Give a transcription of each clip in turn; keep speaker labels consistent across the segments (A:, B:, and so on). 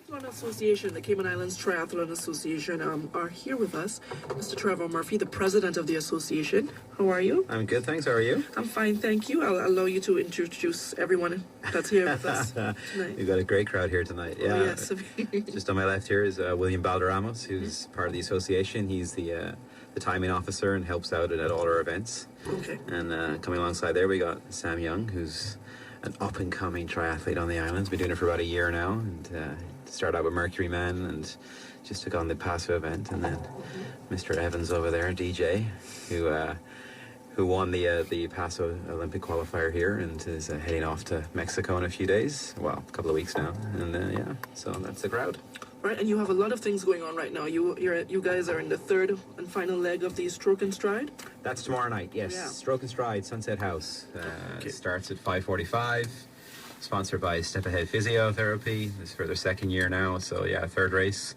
A: Triathlon Association, the Cayman Islands Triathlon Association, are here with us. Mr. Trevor Murphy, the president of the association. How are you?
B: I'm good, thanks. How are you?
A: I'm fine, thank you. I'll allow you to introduce everyone that's here with us tonight.
B: We've got a great crowd here tonight. Yeah.
A: Oh, yes.
B: Just on my left here is William Balderramos, who's part of the association. He's the timing officer and helps out at all our events.
A: Okay.
B: And coming alongside there, we got Sam Young, who's an up-and-coming triathlete on the islands. Been doing it for about a year now, and started out with Mercury Men and just took on the Paso event. And then Mr. Evans over there, DJ, who won the Paso Olympic qualifier here and is heading off to Mexico in a few days. Well, a couple of weeks now. And yeah, so that's the crowd.
A: Right, and you have a lot of things going on right now. You guys are in the third and final leg of the Stroke and Stride?
B: That's tomorrow night, yes.
A: Yeah.
B: Stroke and Stride, Sunset House.
A: Okay.
B: Starts at 5:45. Sponsored by Step Ahead Physiotherapy. This is for their second year now, so yeah, third race.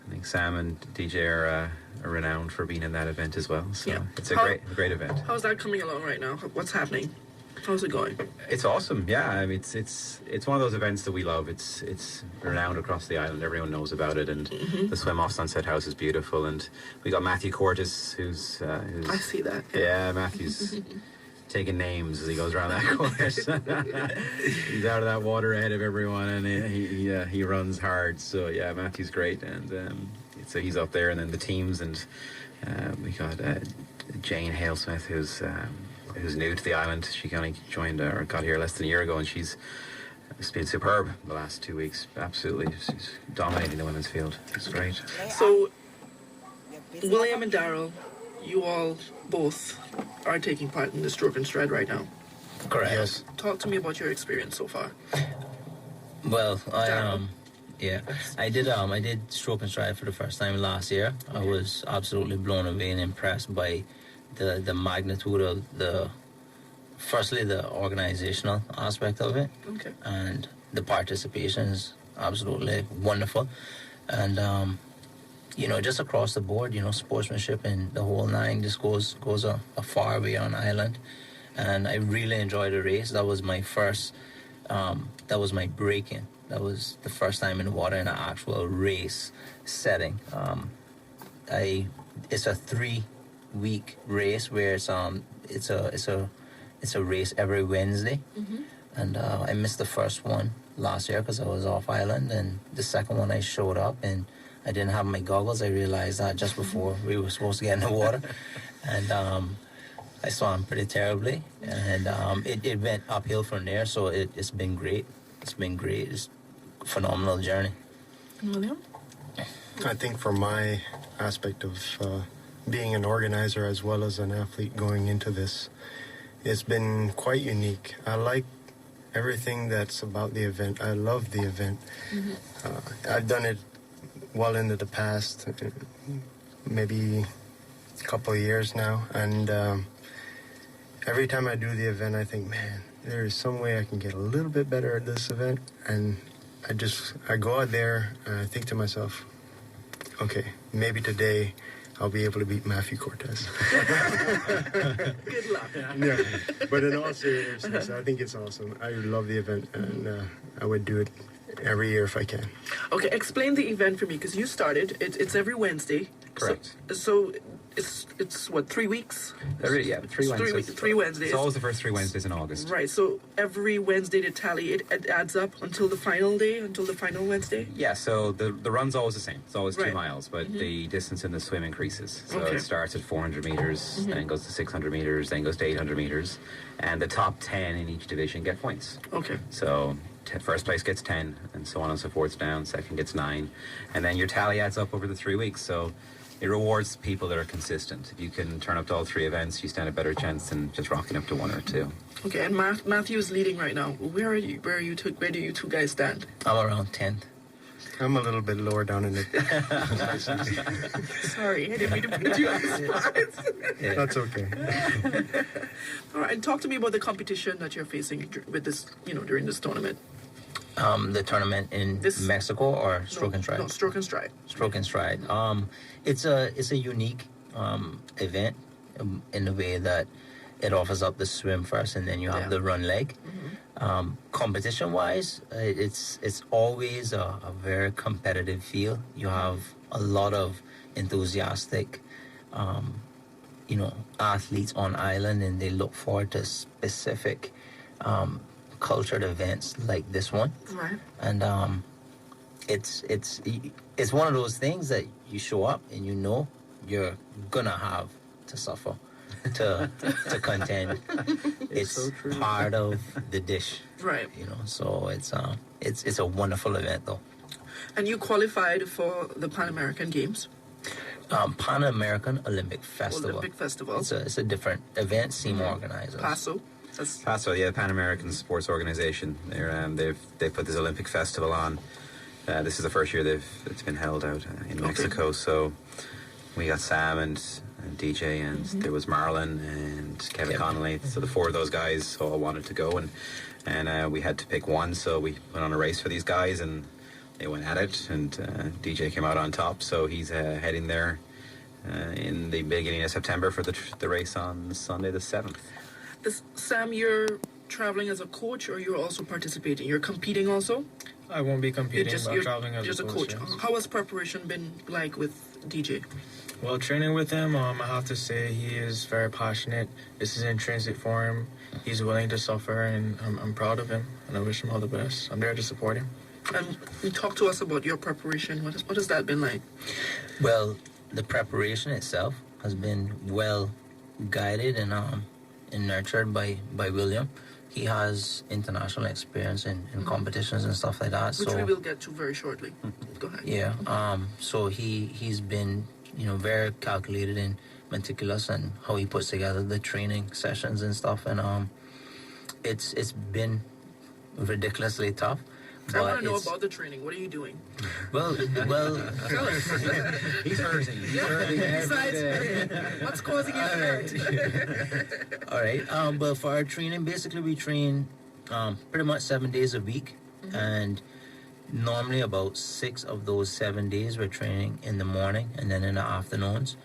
B: I think Sam and DJ are renowned for being in that event as well. So yeah. It's a great event.
A: How's that coming along right now? What's happening? How's it going?
B: It's awesome, yeah. I mean, it's one of those events that we love. It's renowned across the island. Everyone knows about it, and the swim off Sunset House is beautiful. And we got Matthew Cortis, who's
A: I see that.
B: Yeah, Matthew's taking names as he goes around that course. He's out of that water ahead of everyone, and he runs hard. So yeah, Matthew's great, and so he's up there, and then the teams, and we got Jane Halesmith, who's new to the island. She only joined or got here less than a year ago, and she's been superb the last 2 weeks. Absolutely, she's dominating the women's field. It's great.
A: So, William and Daryl, you all both are taking part in the Stroke and Stride right now.
C: Correct.
B: Yes.
A: Talk to me about your experience so far.
C: Well, I did Stroke and Stride for the first time last year. I was absolutely blown away and impressed by the magnitude of firstly the organizational aspect of it.
A: Okay.
C: And the participation is absolutely wonderful. And just across the board, sportsmanship and the whole nine just goes a far way on island. And I really enjoyed the race. That was my first that was my break-in. That was the first time in the water in an actual race setting. It's a 3-week race where it's a race every Wednesday, and I missed the first one last year because I was off island, and the second one I showed up and I didn't have my goggles. I realized that just before we were supposed to get in the water, and I swam pretty terribly, and it went uphill from there. So it's been great. It's been great. It's a phenomenal journey.
A: William?
D: I think from my aspect of being an organizer as well as an athlete going into this, it's been quite unique. I like everything that's about the event. I love the event. I've done it well into the past, maybe a couple of years now, and every time I do the event, I think, man, there is some way I can get a little bit better at this event, and I go out there and I think to myself, okay, maybe today I'll be able to beat Matthew Cortez.
A: Good luck.
D: Yeah, but in all seriousness, I think it's awesome. I love the event, and I would do it every year if I can.
A: Okay, explain the event for me, because you started. It's every Wednesday.
B: Correct.
A: So it's what, 3 weeks?
B: 3 Wednesdays.
A: 3 Wednesdays.
B: It's always the first 3 Wednesdays in August.
A: Right. So every Wednesday to tally it adds up until the final day, until the final Wednesday.
B: Yeah. So the run's always the same. It's always 2
A: Right.
B: miles, but the distance in the swim increases. So
A: Okay.
B: it starts at 400 meters, then goes to 600 meters, then goes to 800 meters, and the top 10 in each division get points.
A: Okay.
B: So first place gets 10, and so on and so forth down. Second gets 9, and then your tally adds up over the 3 weeks. So it rewards people that are consistent. If you can turn up to all 3 events, you stand a better chance than just rocking up to 1 or 2.
A: Okay. And Matthew is leading right now. Where are you? Where do you two guys stand?
C: I'm around 10th.
D: I'm a little bit lower down in the...
A: Sorry, I didn't mean to put you on the spot.
D: That's okay.
A: All right, and talk to me about the competition that you're facing with this, during this tournament.
C: The tournament in Mexico or Stroke and Stride?
A: No, Stroke and Stride.
C: Stroke and Stride. It's a unique event in the way that it offers up the swim first, and then you have the run leg. Competition wise, it's always a very competitive field. You have a lot of enthusiastic athletes on island, and they look forward to specific cultured events like this one.
A: Right.
C: And it's one of those things that you show up and you're gonna have to suffer to contend. It's
B: so true.
C: part of the dish.
A: Right.
C: So it's a wonderful event though.
A: And you qualified for the Pan American Games,
C: Pan American Olympic Festival.
A: Olympic Festival.
C: It's a different event. SEMA organizers.
A: PASO.
B: PASO, yeah, Pan American Sports Organization. They've put this Olympic festival on. This is the first year it's been held out in Mexico. So we got Sam and DJ, and there was Marlon and Kevin Connolly. So the four of those guys all wanted to go, and we had to pick one. So we went on a race for these guys, and they went at it. And DJ came out on top. So he's heading there in the beginning of September for the race on Sunday the 7th.
A: Sam, you're traveling as a coach, or you're also participating? You're competing also?
E: I won't be competing, but
A: you're
E: traveling as
A: just
E: a coach. Yes.
A: How has preparation been like with DJ?
E: Well, training with him, I have to say he is very passionate. This is intrinsic for him. He's willing to suffer, and I'm proud of him, and I wish him all the best. I'm there to support him.
A: And talk to us about your preparation. What has that been like?
C: Well, the preparation itself has been well guided and nurtured by William. He has international experience in competitions and stuff like that.
A: Which we will get to very shortly. Go ahead.
C: Yeah. So he's been very calculated and meticulous in how he puts together the training sessions and stuff, and it's been ridiculously tough.
A: I want to know about the training. What are you doing?
C: Well,
A: Tell us.
B: He's hurting. He's hurting every day.
A: What's causing you hurt?
C: all right. But for our training, basically we train pretty much 7 days a week, and normally about 6 of those 7 days we're training in the morning and then in the afternoons.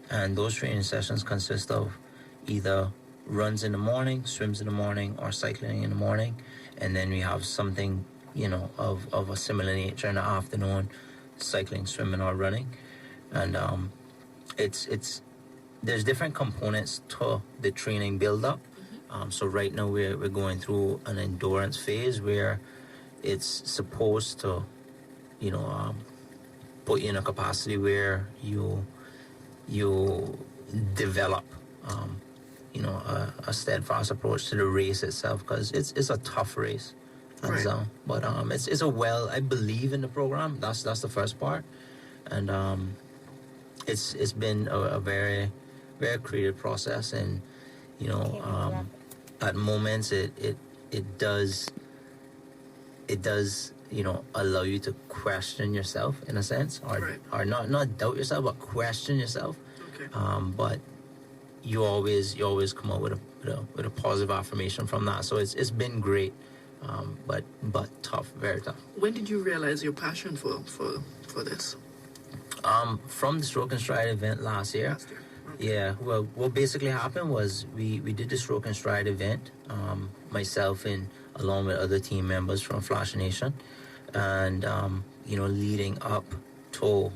C: And those training sessions consist of either runs in the morning, swims in the morning, or cycling in the morning. And then we have something of a similar nature in the afternoon, cycling, swimming, or running. And it's there's different components to the training build-up. So right now we're going through an endurance phase where it's supposed to, put you in a capacity where you develop, a steadfast approach to the race itself, because it's a tough race.
A: Right.
C: But it's I believe in the program. That's the first part, and it's been a very, very creative process, and at moments it does allow you to question yourself in a sense, or not doubt yourself, but question yourself.
A: Okay.
C: But you always come up with a positive affirmation from that. So it's been great. But tough, very tough.
A: When did you realize your passion for this?
C: From the Stroke and Stride event last year.
A: Okay.
C: Yeah. Well, what basically happened was we did the Stroke and Stride event, myself and along with other team members from Flashynation, and leading up to,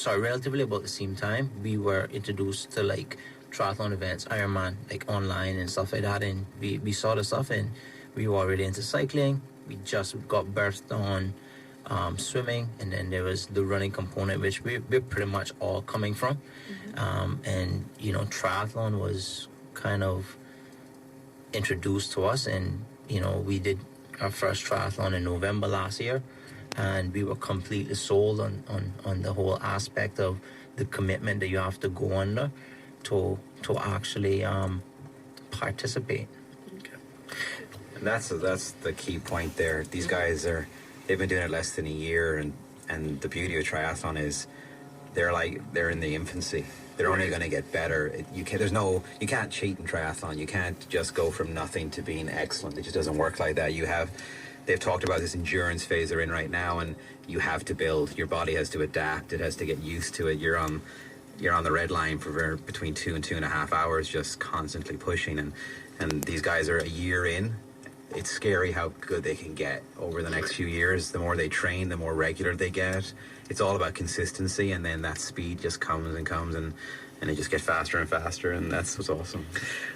C: relatively about the same time, we were introduced to like triathlon events, Ironman, like online and stuff like that, and we saw the stuff, and we were already into cycling. We just got birthed on swimming, and then there was the running component, which we're pretty much all coming from. And triathlon was kind of introduced to us, and we did our first triathlon in November last year, and we were completely sold on the whole aspect of the commitment that you have to go under to actually participate.
B: And that's the key point there. These guys they've been doing it less than a year, and the beauty of triathlon is they're in the infancy. They're only going to get better. You can't cheat in triathlon. You can't just go from nothing to being excellent. It just doesn't work like that. They've talked about this endurance phase they're in right now, and you have to build. Your body has to adapt. It has to get used to it. You're on you're on the red line for between 2 and 2.5 hours, just constantly pushing. And these guys are a year in. It's scary how good they can get over the next few years. The more they train, the more regular they get. It's all about consistency, and then that speed just comes and comes, and they just get faster and faster, and that's what's awesome.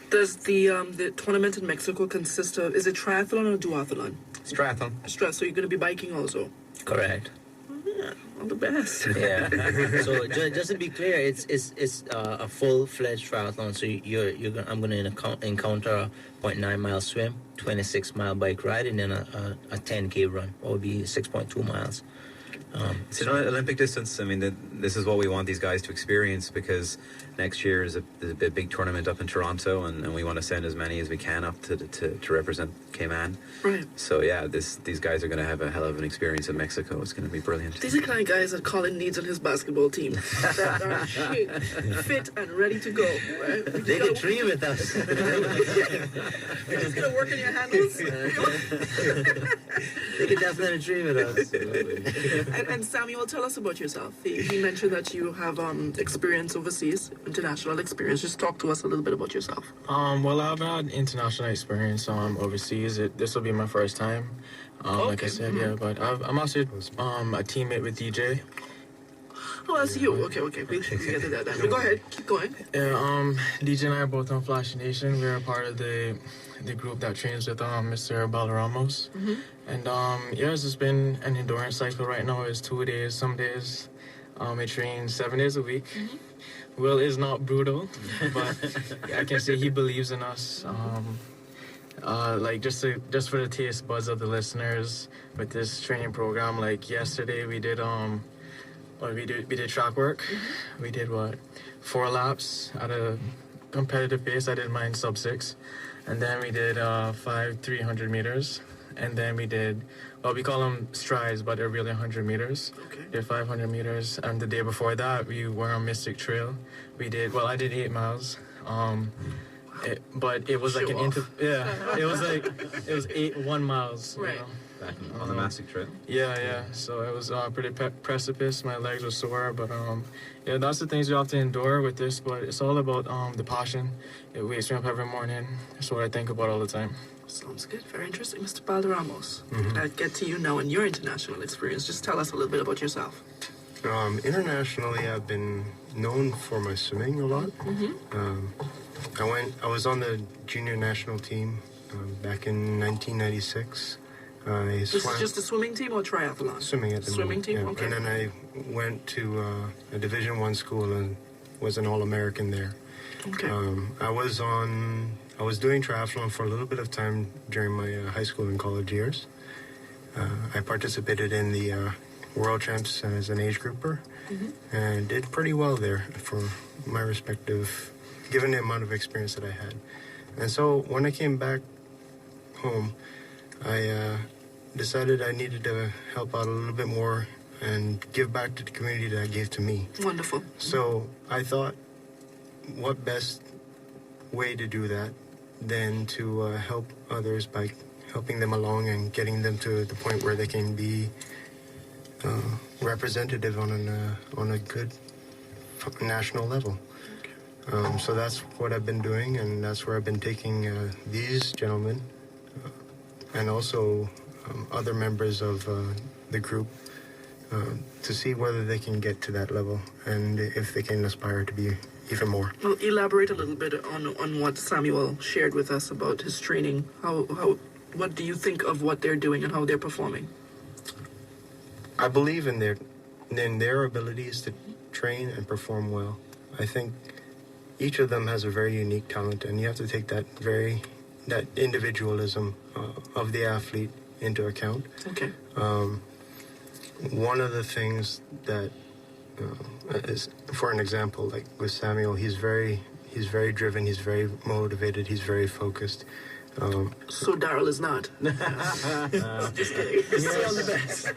A: Does the tournament in Mexico consist of, is it triathlon or duathlon?
B: It's triathlon.
A: So you're going to be biking also?
C: Correct.
A: Yeah, all the best.
C: Yeah. So just to be clear, it's a full-fledged triathlon. So I'm going to encounter a 0.9 mile swim, 26-mile bike ride, and then a 10K run. That would be 6.2 miles.
B: It's an Olympic distance. I mean, this is what we want these guys to experience, because next year is a big tournament up in Toronto, and we want to send as many as we can up to represent Cayman.
A: Right.
B: So yeah, these guys are going to have a hell of an experience in Mexico. It's going to be brilliant.
A: These are the kind of guys that Colin needs on his basketball team, that are fit and ready to go. Right?
C: They can train with us.
A: You're just going to work on your handles.
C: They can definitely train with us.
A: And Samuel, tell us about yourself. He mentioned that you have experience overseas, international experience. Just talk to us a little bit about yourself.
E: Well, I've had international experience overseas. This will be my first time. Like I said, yeah. But I'm also a teammate with DJ.
A: Oh, that's you. Okay. We get to that then. But go ahead. Keep going.
E: Yeah, DJ and I are both on Flashynation. We're a part of the group that trains with Mr. Balramos.
A: Mm-hmm.
E: And yeah, it's just been an endurance cycle right now. It's 2 days, some days. I train 7 days a week.
A: Mm-hmm.
E: Will is not brutal, but I can say he believes in us. Like just for the taste buds of the listeners with this training program. Like yesterday we did we did track work. Mm-hmm. We did 4 laps at a competitive pace. I did mine sub 6, and then we did 5 300 meters, and then we did we call them strides, but they're really 100 meters.
A: Okay.
E: Did 500 meters, and the day before that we were on Mystic Trail. I did 8 miles. But it was like it was 8 miles.
A: Right.
E: You know?
B: Back on the Mastic Trail.
E: Yeah. So it was pretty precipice. My legs were sore, but yeah, that's the things you have to endure with this. But it's all about the passion. It wakes me up every morning. That's what I think about all the time.
A: Sounds good. Very interesting, Mr. Balderramos. I'll get to you now and your international experience. Just tell us a little bit about yourself.
D: Internationally, I've been known for my swimming a lot. I was on the junior national team back in 1996.
A: This is just a swimming team or triathlon?
D: Swimming at the
A: swimming
D: moment,
A: team.
D: yeah.
A: Okay.
D: And then I went to a Division I school and was an All-American there.
A: Okay.
D: I was doing triathlon for a little bit of time during my high school and college years. I participated in the World Champs as an age grouper and did pretty well there for my respective, given the amount of experience that I had. And so when I came back home, I decided I needed to help out a little bit more and give back to the community that gave to me.
A: Wonderful.
D: So I thought, what best way to do that than to help others by helping them along and getting them to the point where they can be representative on a good national level. So that's what I've been doing, and that's where I've been taking these gentlemen and also other members of the group to see whether they can get to that level and if they can aspire to be even more.
A: Well, elaborate a little bit on what Samuel shared with us about his training. What do you think of what they're doing and how they're performing?
D: I believe in their abilities to train and perform well. I think each of them has a very unique talent, and you have to take that individualism of the athlete into account.
A: Okay.
D: One of the things that is, for an example, like with Samuel, he's very driven, he's very motivated, he's very focused.
A: So Daryl is not. Just kidding. He's on the best.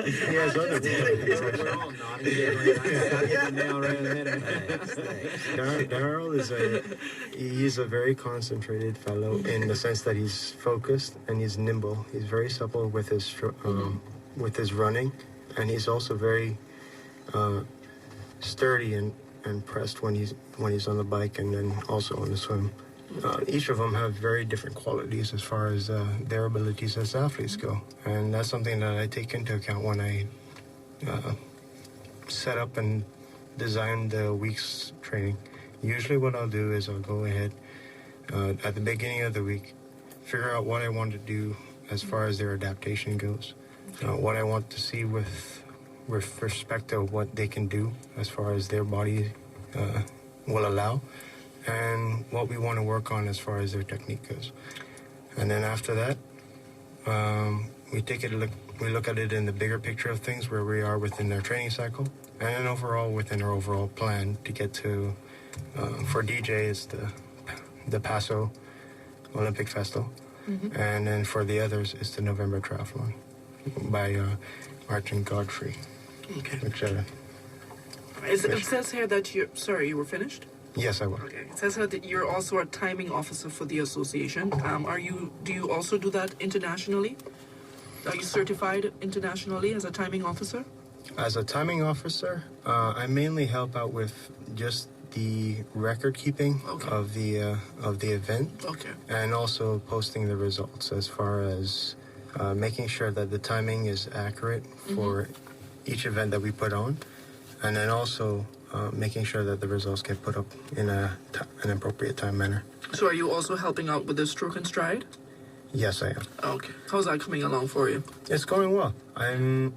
D: He has other
B: We're all nodding.
D: Daryl he's a very concentrated fellow in the sense that he's focused and he's nimble. He's very supple with his running, and he's also very sturdy and and pressed when he's on the bike, and then also on the swim. Each of them have very different qualities as far as their abilities as athletes go, and that's something that I take into account when I set up and design the week's training. Usually what I'll do is I'll go ahead at the beginning of the week, figure out what I want to do as far as their adaptation goes, what I want to see with respect to what they can do as far as their body will allow, and what we want to work on as far as their technique goes. And then after that, we look at it in the bigger picture of things, where we are within their training cycle, and then overall within our overall plan to get to, for DJ, it's the Paso Olympic Festival, and then for the others, it's the November Triathlon by Martin Godfrey.
A: Okay.
D: Which,
A: It says here that you were finished?
D: yes, I will.
A: Okay. It says here that you're also a timing officer for the association. Do you also do that internationally? Are you certified internationally as a timing officer?
D: As a timing officer, I mainly help out with just the record keeping of the event, and also posting the results as far as making sure that the timing is accurate for each event that we put on, and then also making sure that the results get put up in an appropriate time manner.
A: So are you also helping out with the stroke and stride?
D: Yes, I am.
A: Okay. How's that coming along for you?
D: It's going well. I'm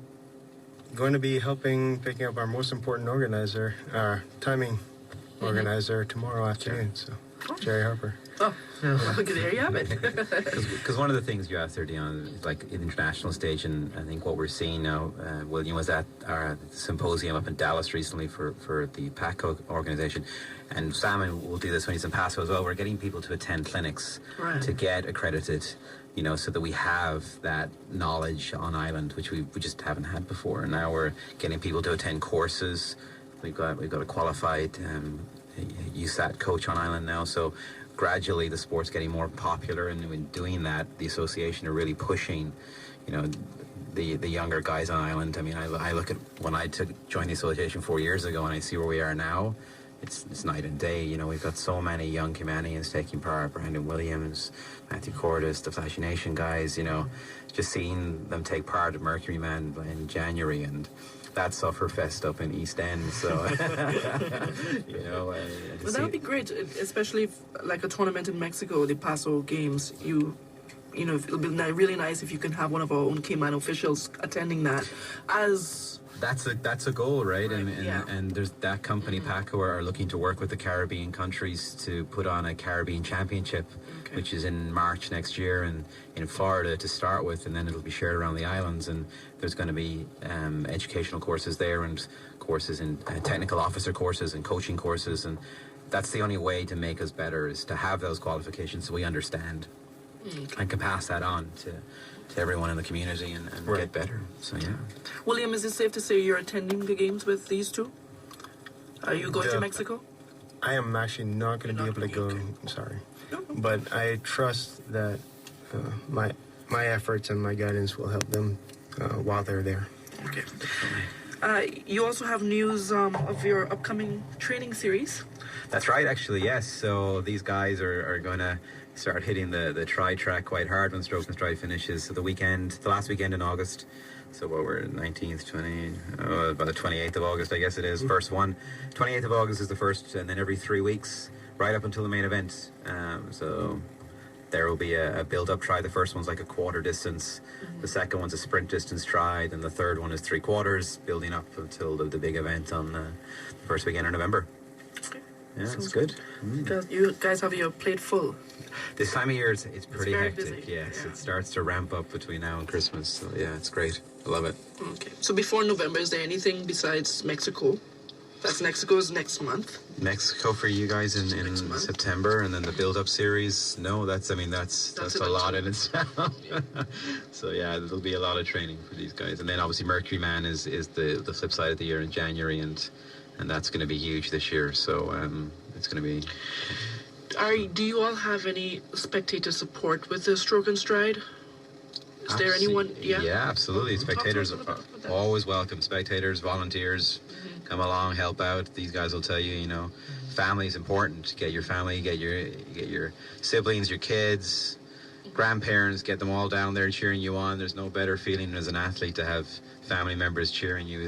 D: going to be picking up our most important organizer, our timing organizer, tomorrow afternoon. So, Jerry Harper.
A: Oh, okay, there you have it.
B: Because one of the things you asked there, Dion, is like in the international stage, and I think what we're seeing now, William was at our symposium up in Dallas recently for the PACO organization, and Sam will do this when he's in Paso as well. We're getting people to attend clinics to get accredited, so that we have that knowledge on island, which we just haven't had before. And now we're getting people to attend courses. We've got a qualified USAT coach on island now, so gradually the sport's getting more popular, and in doing that, the association are really pushing, the younger guys on island. I mean, I look at when I joined the association 4 years ago, and I see where we are now. It's night and day. We've got so many young Caymanians taking part. Brandon Williams, Matthew Cordes, the Flashynation guys. Just seeing them take part at Mercury Man in January, and that Sufferfest up in East End, so
A: well, that would be great, especially like a tournament in Mexico, the Paso Games. It'll be really nice if you can have one of our own Cayman officials attending that.
B: That's a goal, right? And there's that company, PACO, are looking to work with the Caribbean countries to put on a Caribbean Championship, which is in March next year, and in Florida to start with, and then it'll be shared around the islands. And there's going to be educational courses there, and courses in technical officer courses and coaching courses, and that's the only way to make us better, is to have those qualifications so we understand and can pass that on to everyone in the community and get better. So yeah.
A: William, is it safe to say you're attending the games with these two? Are you going to Mexico?
D: I am actually not going to be able to go. I'm sorry. But I trust that my efforts and my guidance will help them while they're there.
A: Okay. You also have news of your upcoming training series.
B: That's right, actually, yes. So these guys are going to start hitting the tri-track quite hard when Stroke and Stride finishes. So the last weekend in August, so we're 19th, 20, about the 28th of August, I guess it is, first one. 28th of August is the first, and then every 3 weeks, right up until the main event. So there will be a build-up try. The first one's like a quarter distance. The second one's a sprint distance try. Then the third one is 3/4, building up until the big event on the first weekend in November. Yeah, it's good.
A: You guys have your plate full.
B: This time of year, it's pretty hectic.
A: Busy.
B: Yes, it starts to ramp up between now and Christmas. So yeah, it's great. I love it.
A: Okay. So before November, is there anything besides Mexico? Mexico is next month.
B: Mexico for you guys in September, and then the build-up series. No, that's a lot in itself. So yeah, there'll be a lot of training for these guys, and then obviously Mercury Man is the flip side of the year in January, and that's going to be huge this year. So it's going to be.
A: Do you all have any spectator support with the Stroke and Stride? Is there anyone? Yeah.
B: Yeah, absolutely. Spectators
A: Talk to us
B: are
A: about that.
B: always welcome. Spectators, volunteers, come along, help out. These guys will tell you, you know, family is important. Get your family, get your siblings, your kids, grandparents, get them all down there cheering you on. There's no better feeling as an athlete to have family members cheering you,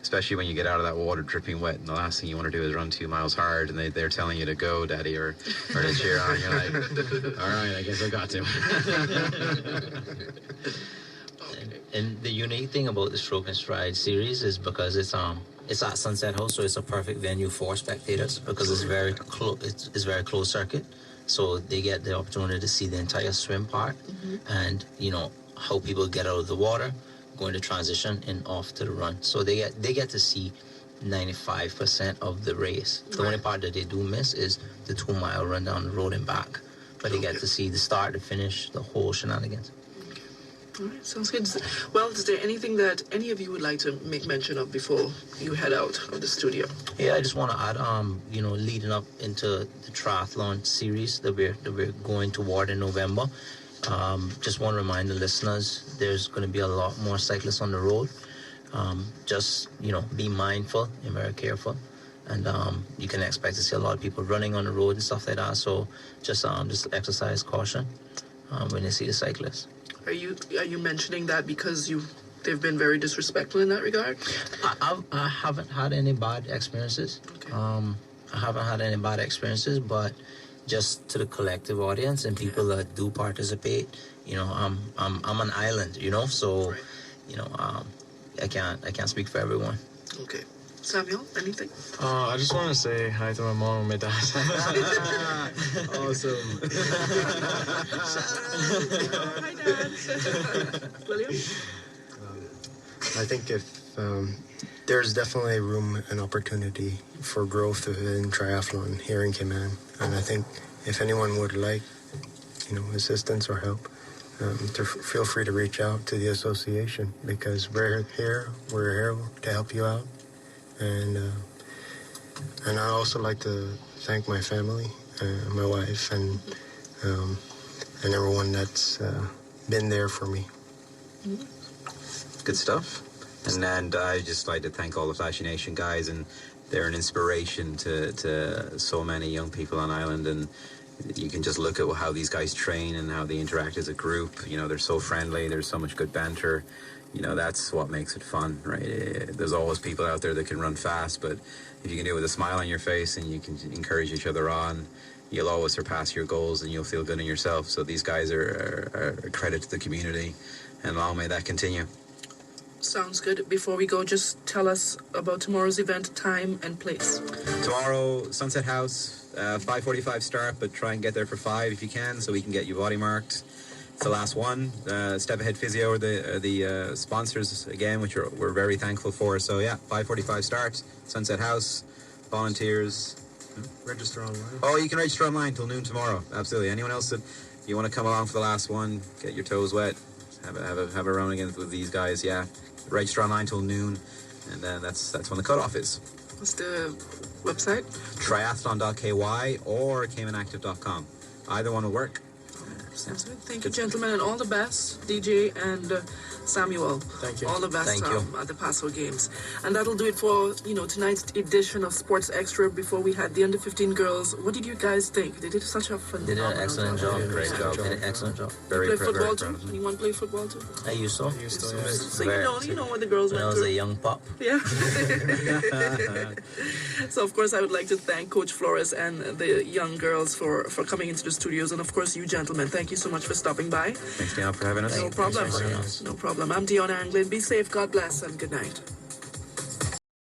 B: especially when you get out of that water dripping wet, and the last thing you want to do is run 2 miles hard, and they're telling you to go, Daddy, or to cheer on. You're like, all right, I guess I got to.
C: And the unique thing about the Stroke and Stride series is because it's at Sunset House, so it's a perfect venue for spectators because it's very it's very closed circuit, so they get the opportunity to see the entire swim part and how people get out of the water, going to transition and off to the run. So they get to see 95% of the race. The only part that they do miss is the 2 mile run down the road and back, but they get to see the start, the finish, the whole shenanigans.
A: All right, sounds good. Well, is there anything that any of you would like to make mention of before you head out of the studio?
C: Yeah, I just want to add, leading up into the triathlon series that we're going toward in November. Just want to remind the listeners, there's going to be a lot more cyclists on the road. Just be mindful and very careful, and you can expect to see a lot of people running on the road and stuff like that. So just exercise caution when you see the cyclists.
A: Are you mentioning that because they've been very disrespectful in that regard?
C: I haven't had any bad experiences.
A: Okay.
C: I haven't had any bad experiences, but just to the collective audience and people that do participate, I'm an island, so I can't speak for everyone.
A: Okay. Samuel, anything?
E: I just want to say hi to my mom and my dad.
B: Awesome.
A: Hi, Dad. William?
D: I think if there's definitely room and opportunity for growth in triathlon here in Cayman, and I think if anyone would like, assistance or help, to feel free to reach out to the association because we're here to help you out. And I also like to thank my family, my wife, and everyone that's been there for me.
B: Good stuff. And I just like to thank all the Flashynation guys, and they're an inspiration to so many young people on island. And you can just look at how these guys train and how they interact as a group. They're so friendly. There's so much good banter. That's what makes it fun, right? There's always people out there that can run fast, but if you can do it with a smile on your face and you can encourage each other on, you'll always surpass your goals and you'll feel good in yourself. So these guys are a credit to the community, and long may that continue.
A: Sounds good. Before we go, just tell us about tomorrow's event, time and place.
B: Tomorrow, Sunset House, 5:45 start, but try and get there for 5 if you can, so we can get you body marked. It's the last one. Step Ahead Physio are the sponsors again, which we're very thankful for. So yeah, 5:45 start, Sunset House, volunteers.
D: Register online.
B: Oh, you can register online till noon tomorrow. Absolutely. Anyone else that you want to come along for the last one, get your toes wet, have a run again with these guys. Yeah, register online till noon, and then that's when the cutoff is.
A: What's the website?
B: Triathlon.ky or CaymanActive.com. Either one will work.
A: Sounds good. Thank you, gentlemen, and all the best, DJ and Samuel.
E: Thank you.
A: All the best
C: Thank you.
A: At the Paso Games. And that'll do it for, tonight's edition of Sports Extra. Before we had the under-15 girls, what did you guys think? They did such a
C: They did
A: phenomenal
C: an excellent job.
B: Great job.
C: They did an excellent job.
A: You play football
B: very
A: too?
B: proud of them.
A: Anyone play football too?
C: I used to.
A: So
C: Very.
A: you know what the girls
C: When I
A: went
C: was a
A: through.
C: young pup.
A: Yeah. So, of course, I would like to thank Coach Flores and the young girls for coming into the studios. And, of course, you gentlemen, thank you so much for stopping by.
B: Thanks, Dion, for having us.
A: No problem. No problem. I'm Dion Anglin. Be safe. God bless and good night.